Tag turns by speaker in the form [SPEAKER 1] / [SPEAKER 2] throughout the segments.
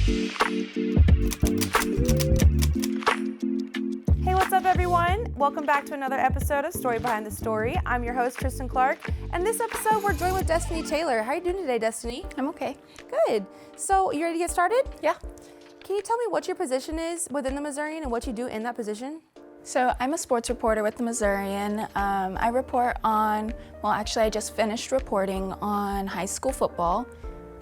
[SPEAKER 1] Hey, what's up everyone? Welcome back to another episode of Story Behind the Story. I'm your host, Tristynn Clark, and this episode we're joined with Destiny Taylor. How are you doing today, Destiny?
[SPEAKER 2] I'm okay.
[SPEAKER 1] Good. So, you ready to get started?
[SPEAKER 2] Yeah.
[SPEAKER 1] Can you tell me what your position is within the Missourian and what you do in that position?
[SPEAKER 2] So I'm a sports reporter with the Missourian. I report on, I just finished reporting on high school football.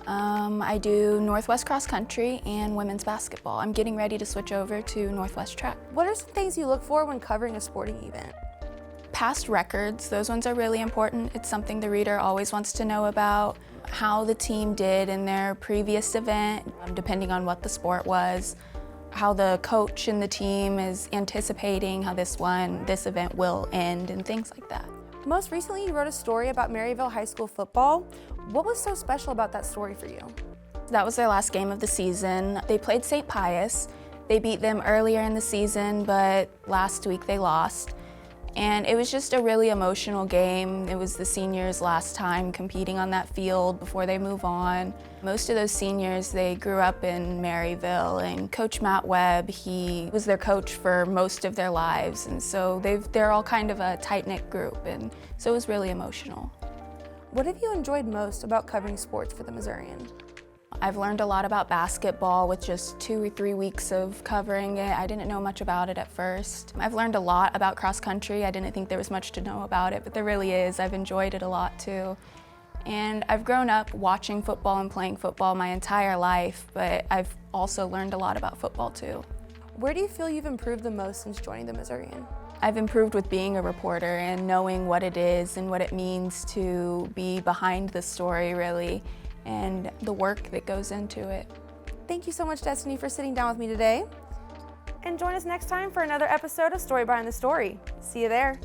[SPEAKER 2] I do Northwest cross country and women's basketball. I'm getting ready to switch over to Northwest track.
[SPEAKER 1] What are some things you look for when covering a sporting event?
[SPEAKER 2] Past records, those ones are really important. It's something the reader always wants to know about. How the team did in their previous event, depending on what the sport was. How the coach and the team is anticipating how this event will end and things like that.
[SPEAKER 1] Most recently, you wrote a story about Maryville high school football. What was so special about that story for you?
[SPEAKER 2] That was their last game of the season. They played St. Pius. They beat them earlier in the season, but last week they lost. And it was just a really emotional game. It was the seniors' last time competing on that field before they move on. Most of those seniors, they grew up in Maryville, and Coach Matt Webb, he was their coach for most of their lives, and so they're all kind of a tight-knit group, and so it was really emotional.
[SPEAKER 1] What have you enjoyed most about covering sports for the Missourian?
[SPEAKER 2] I've learned a lot about basketball with just 2 or 3 weeks of covering it. I didn't know much about it at first. I've learned a lot about cross country. I didn't think there was much to know about it, but there really is. I've enjoyed it a lot too. And I've grown up watching football and playing football my entire life, but I've also learned a lot about football too.
[SPEAKER 1] Where do you feel you've improved the most since joining the Missourian?
[SPEAKER 2] I've improved with being a reporter and knowing what it is and what it means to be behind the story, really, and the work that goes into it.
[SPEAKER 1] Thank you so much, Destiny, for sitting down with me today. And join us next time for another episode of Story Behind the Story. See you there.